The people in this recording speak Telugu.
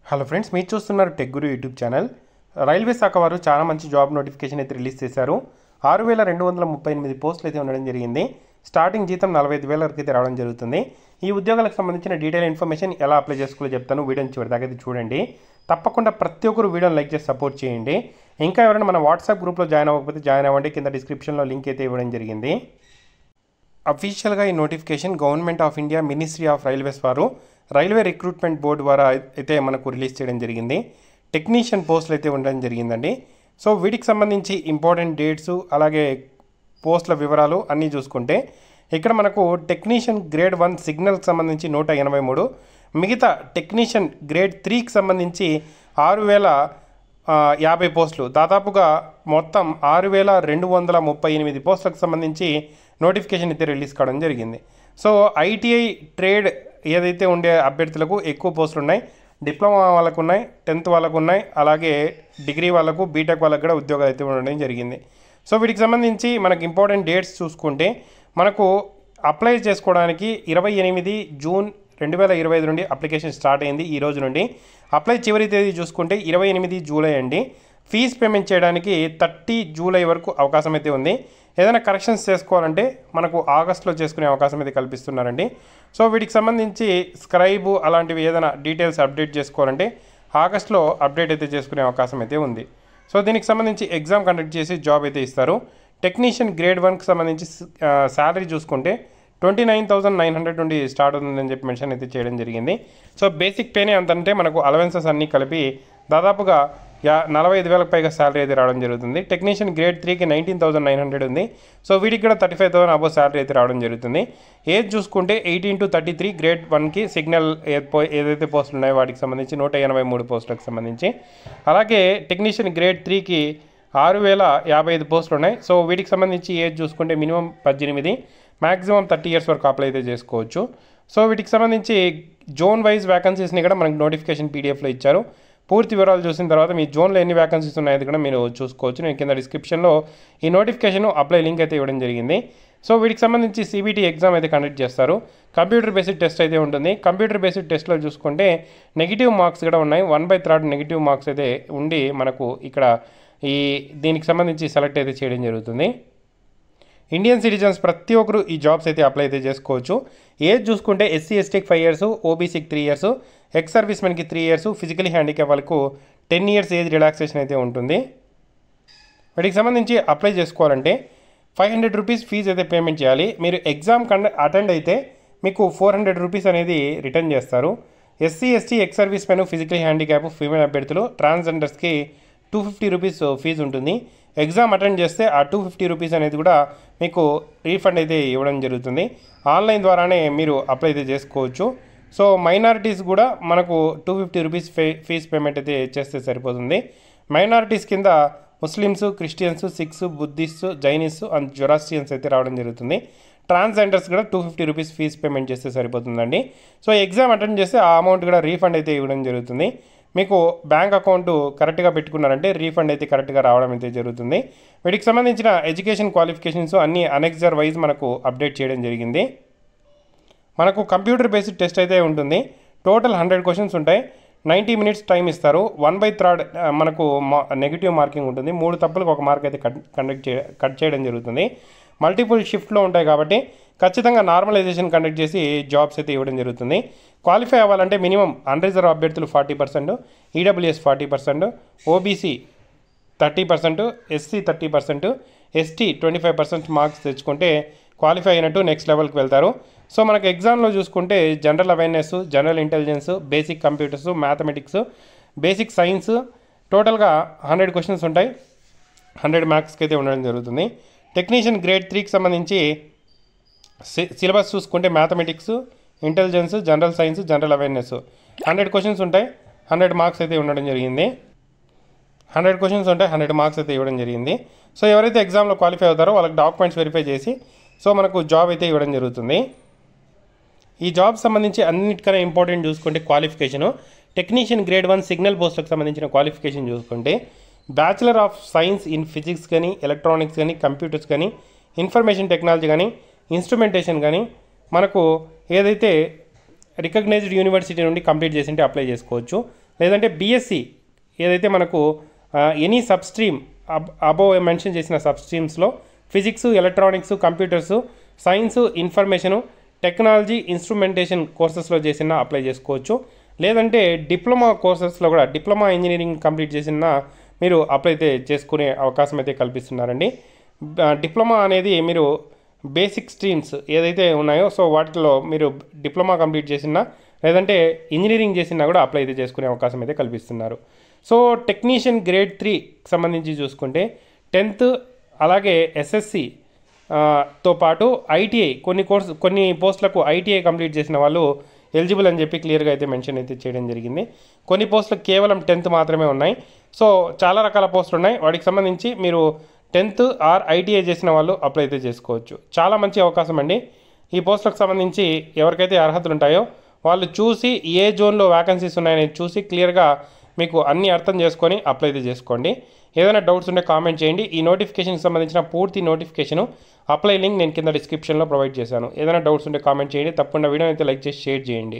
హలో ఫ్రెండ్స్, మీరు చూస్తున్నారు టెక్ గురు యూట్యూబ్ ఛానల్. రైల్వే శాఖ వారు చాలా మంచి జాబ్ నోటిఫికేషన్ అయితే రిలీజ్ చేశారు. 6238 పోస్టులు అయితే ఉండడం జరిగింది. స్టార్టింగ్ జీతం 45,000 వరకు అయితే రావడం జరుగుతుంది. ఈ ఉద్యోగాలకు సంబంధించిన డీటెయిల్ ఇన్ఫర్మేషన్ ఎలా అప్లై చేసుకోవాలో చెప్తాను. వీడియోని చివరిదాకా అయితే చూడండి. తప్పకుండా ప్రతి ఒక్కరు వీడియోని లైక్ చేసి సపోర్ట్ చేయండి. ఇంకా ఎవరైనా మన వాట్సాప్ గ్రూప్లో జాయిన్ అవ్వకపోతే జాయిన్ అవ్వండి. కింద డిస్క్రిప్షన్లో లింక్ అయితే ఇవ్వడం జరిగింది. అఫీషియల్గా ఈ notification government of India ministry of railways వారు రైల్వే రిక్రూట్మెంట్ బోర్డు ద్వారా అయితే మనకు రిలీజ్ చేయడం జరిగింది. టెక్నీషియన్ పోస్టులు అయితే ఉండడం జరిగిందండి. సో వీటికి సంబంధించి ఇంపార్టెంట్ డేట్స్ అలాగే పోస్టుల వివరాలు అన్నీ చూసుకుంటే ఇక్కడ మనకు టెక్నీషియన్ గ్రేడ్ 1 సిగ్నల్కి సంబంధించి 183, మిగతా టెక్నీషియన్ గ్రేడ్ 3కి సంబంధించి 6,050 పోస్టులు, దాదాపుగా మొత్తం 6,238 పోస్టులకు సంబంధించి నోటిఫికేషన్ అయితే రిలీజ్ కావడం జరిగింది. సో ఐటీఐ ట్రేడ్ ఏదైతే ఉండే అభ్యర్థులకు ఎక్కువ పోస్టులు ఉన్నాయి. డిప్లొమా వాళ్ళకు ఉన్నాయి, 10th వాళ్ళకు ఉన్నాయి, అలాగే డిగ్రీ వాళ్ళకు బీటెక్ వాళ్ళకు కూడా ఉద్యోగాలు అయితే ఉండడం జరిగింది. సో వీటికి సంబంధించి మనకు ఇంపార్టెంట్ డేట్స్ చూసుకుంటే మనకు అప్లై చేసుకోవడానికి 28 జూన్ 2025 నుండి అప్లికేషన్ స్టార్ట్ అయింది. ఈ రోజు నుండి అప్లై చివరి తేదీ చూసుకుంటే 28 జూలై అండి. ఫీజు పేమెంట్ చేయడానికి 30 జూలై వరకు అవకాశం అయితే ఉంది. ఏదైనా కరెక్షన్స్ చేసుకోవాలంటే మనకు ఆగస్టులో చేసుకునే అవకాశం అయితే కల్పిస్తున్నారండి. సో వీటికి సంబంధించి స్క్రైబు అలాంటివి ఏదైనా డీటెయిల్స్ అప్డేట్ చేసుకోవాలంటే ఆగస్టులో అప్డేట్ అయితే చేసుకునే అవకాశం అయితే ఉంది. సో దీనికి సంబంధించి ఎగ్జామ్ కండక్ట్ చేసి జాబ్ అయితే ఇస్తారు. టెక్నీషియన్ గ్రేడ్ 1కి సంబంధించి శాలరీ చూసుకుంటే 29,900 నుండి స్టార్ట్ అవుతుందని చెప్పి మెన్షన్ అయితే చేయడం జరిగింది. సో బేసిక్ పేనే అంతంటే మనకు అలవెన్సెస్ అన్నీ కలిపి దాదాపుగా 45,000 పైగా శాలరీ అయితే రావడం జరుగుతుంది. టెక్నీషియన్ గ్రేడ్ 3కి 19,900 ఉంది. సో వీటికి కూడా 35,000 అబోవ్ శాలరీ అయితే రావడం జరుగుతుంది. ఏజ్ చూసుకుంటే 18 to 33 గ్రేడ్ 1కి సిగ్నల్ ఏదైతే పోస్టులు ఉన్నాయో వాటికి సంబంధించి 183 పోస్టులకు సంబంధించి, అలాగే టెక్నీషియన్ గ్రేడ్ 3కి 6,055 పోస్టులు ఉన్నాయి. సో వీటికి సంబంధించి ఏజ్ చూసుకుంటే మినిమం 18, మ్యాక్సిమం 30 ఇయర్స్ వరకు అప్లై అయితే చేసుకోవచ్చు. సో వీటికి సంబంధించి జోన్ వైజ్ వ్యాకన్సీస్ని కూడా మనకు నోటిఫికేషన్ పీడిఎఫ్లో ఇచ్చారు. పూర్తి వివరాలు చూసిన తర్వాత మీ జోన్లో ఎన్ని వ్యాకన్సీస్ ఉన్నాయో కూడా మీరు చూసుకోవచ్చు. నేను కింద డిస్క్రిప్షన్లో ఈ నోటిఫికేషన్ అప్లై లింక్ అయితే ఇవ్వడం జరిగింది. సో వీటికి సంబంధించి సిబిటీ ఎగ్జామ్ అయితే కండక్ట్ చేస్తారు. కంప్యూటర్ బేస్డ్ టెస్ట్ అయితే ఉంటుంది. కంప్యూటర్ బేస్డ్ టెస్ట్లో చూసుకుంటే నెగిటివ్ మార్క్స్ కూడా ఉన్నాయి. 1/3 నెగిటివ్ మార్క్స్ అయితే ఉండి మనకు ఇక్కడ దీనికి సంబంధించి సెలెక్ట్ అయితే చేయడం జరుగుతుంది. ఇండియన్ సిటిజన్స్ ప్రతి ఒక్కరు ఈ జాబ్స్ అయితే అప్లై అయితే చేసుకోవచ్చు. ఏజ్ చూసుకుంటే ఎస్సీ ఎస్టీకి 5 years, ఓబీసీకి 3 years, ఎక్స్ సర్వీస్ మెన్కి 3 years, ఫిజికలీ హ్యాండిక్యాప్ వాళ్ళకు 10 years ఏజ్ రిలాక్సేషన్ అయితే ఉంటుంది. వీటికి సంబంధించి అప్లై చేసుకోవాలంటే 500 రూపీస్ ఫీజు అయితే పేమెంట్ చేయాలి. మీరు ఎగ్జామ్ అటెండ్ అయితే మీకు 400 రూపీస్ అనేది రిటర్న్ చేస్తారు. SC ST ex service men, physically handicap, female అభ్యర్థులు, ట్రాన్స్జెండర్స్కి 250 రూపీస్ ఫీజు ఉంటుంది. ఎగ్జామ్ అటెండ్ చేస్తే ఆ 250 రూపీస్ అనేది కూడా మీకు రీఫండ్ అయితే ఇవ్వడం జరుగుతుంది. ఆన్లైన్ ద్వారానే మీరు అప్లై అయితే చేసుకోవచ్చు. సో మైనారిటీస్ కూడా మనకు 250 రూపీస్ ఫీజ్ పేమెంట్ అయితే చేస్తే సరిపోతుంది. మైనారిటీస్ కింద Muslims, Christians, Sikhs, Buddhist, Jains and Zoroastrians అయితే రావడం జరుగుతుంది. ట్రాన్స్జెండర్స్ కూడా 250 రూపీస్ ఫీజ్ పేమెంట్ చేస్తే సరిపోతుందండి. సో ఎగ్జామ్ అటెండ్ చేస్తే ఆ అమౌంట్ కూడా రీఫండ్ అయితే ఇవ్వడం జరుగుతుంది. మీకు బ్యాంక్ అకౌంట్ కరెక్ట్గా పెట్టుకున్నారంటే రీఫండ్ అయితే కరెక్ట్గా రావడం అయితే జరుగుతుంది. వీటికి సంబంధించిన ఎడ్యుకేషన్ క్వాలిఫికేషన్స్ అన్నీ అనెక్సర్ వైజ్ మనకు అప్డేట్ చేయడం జరిగింది. మనకు కంప్యూటర్ బేస్డ్ టెస్ట్ అయితే ఉంటుంది. టోటల్ 100 క్వశ్చన్స్ ఉంటాయి. 90 minutes టైం ఇస్తారు. 1/3 మనకు నెగిటివ్ మార్కింగ్ ఉంటుంది. 3 తప్పులకు 1 మార్క్ అయితే కట్ చేయడం జరుగుతుంది. మల్టిపుల్ షిఫ్ట్లో ఉంటాయి కాబట్టి ఖచ్చితంగా నార్మలైజేషన్ కండక్ట్ చేసి జాబ్స్ అయితే ఇవ్వడం జరుగుతుంది. క్వాలిఫై అవ్వాలంటే మినిమం అన్రిజర్వ్ అభ్యర్థులు 40%, EWS 40%, OBC 30%, SC 30%, ST 25% marks తెచ్చుకుంటే క్వాలిఫై అయినట్టు నెక్స్ట్ లెవెల్కి వెళ్తారు. సో మనకు ఎగ్జామ్లో చూసుకుంటే general awareness, general intelligence, basic computers, mathematics, basic science టోటల్గా 100 క్వశ్చన్స్ ఉంటాయి. 100 మార్క్స్కి అయితే ఉండడం జరుగుతుంది. టెక్నీషియన్ గ్రేడ్ 3కి సంబంధించి సిలబస్ చూసుకుంటే mathematics, intelligence, general science, general awareness 100 questions ఉంటాయి. 100 మార్క్స్ అయితే ఉండడం జరిగింది. 100 క్వశ్చన్స్ ఉంటాయి, 100 మార్క్స్ అయితే ఇవ్వడం జరిగింది. సో ఎవరైతే ఎగ్జామ్లో క్వాలిఫై అవుతారో వాళ్ళకి డాక్యుమెంట్స్ వెరిఫై చేసి సో మనకు జాబ్ అయితే ఇవ్వడం జరుగుతుంది. ఈ జాబ్ సంబంధించి అన్నిటికన్నా ఇంపార్టెంట్ చూసుకుంటే క్వాలిఫికేషను టెక్నీషియన్ గ్రేడ్ 1 సిగ్నల్ పోస్టులకు సంబంధించిన క్వాలిఫికేషన్ చూసుకుంటే bachelor of science in physics కానీ, ఎలక్ట్రానిక్స్ కానీ, కంప్యూటర్స్ కానీ, ఇన్ఫర్మేషన్ టెక్నాలజీ కానీ, ఇన్స్ట్రుమెంటేషన్ కానీ మనకు ఏదైతే రికగ్నైజ్డ్ యూనివర్సిటీ నుండి కంప్లీట్ చేసింటే అప్లై చేసుకోవచ్చు. లేదంటే బీఎస్సీ ఏదైతే మనకు any sub stream above mention చేసిన సబ్ స్ట్రీమ్స్లో physics, electronics, computers, science, information, technology, instrumentation కోర్సెస్లో చేసిన అప్లై చేసుకోవచ్చు. లేదంటే డిప్లొమా కోర్సెస్లో కూడా డిప్లొమా ఇంజనీరింగ్ కంప్లీట్ చేసిన మీరు అప్లై అయితే చేసుకునే అవకాశం అయితే కల్పిస్తున్నారండి. డిప్లొమా అనేది మీరు బేసిక్ స్ట్రీమ్స్ ఏదైతే ఉన్నాయో సో వాటిలో మీరు డిప్లొమా కంప్లీట్ చేసినా లేదంటే ఇంజనీరింగ్ చేసినా కూడా అప్లై అయితే చేసుకునే అవకాశం అయితే కల్పిస్తున్నారు. సో టెక్నీషియన్ గ్రేడ్ 3కి సంబంధించి చూసుకుంటే 10th అలాగే ఎస్ఎస్సి తో పాటు ఐటీఐ కొన్ని పోస్టులకు ఐటీఐ కంప్లీట్ చేసిన వాళ్ళు ఎలిజిబుల్ అని చెప్పి క్లియర్గా అయితే మెన్షన్ అయితే చేయడం జరిగింది. కొన్ని పోస్టులకు కేవలం 10th మాత్రమే ఉన్నాయి. సో చాలా రకాల పోస్టులు ఉన్నాయి. వాటికి సంబంధించి మీరు 10th ఆర్ ఐటీఐ చేసిన వాళ్ళు అప్లై అయితే చేసుకోవచ్చు. చాలా మంచి అవకాశం అండి. ఈ పోస్టులకు సంబంధించి ఎవరికైతే అర్హతలు ఉంటాయో వాళ్ళు చూసి ఏ జోన్లో వ్యాకెన్సీస్ ఉన్నాయని చూసి క్లియర్గా మీకు అన్నీ అర్థం చేసుకొని అప్లై అయితే చేసుకోండి. ఏదైనా డౌట్స్ ఉంటే కామెంట్ చేయండి. ఈ నోటిఫికేషన్కి సంబంధించిన పూర్తి నోటిఫికేషను అప్లై లింక్ నేను కింద డిస్క్రిప్షన్లో ప్రొవైడ్ చేశాను. ఏదైనా డౌట్స్ ఉంటే కామెంట్ చేయండి. తప్పకుండా వీడియోని అయితే లైక్ చేసి షేర్ చేయండి.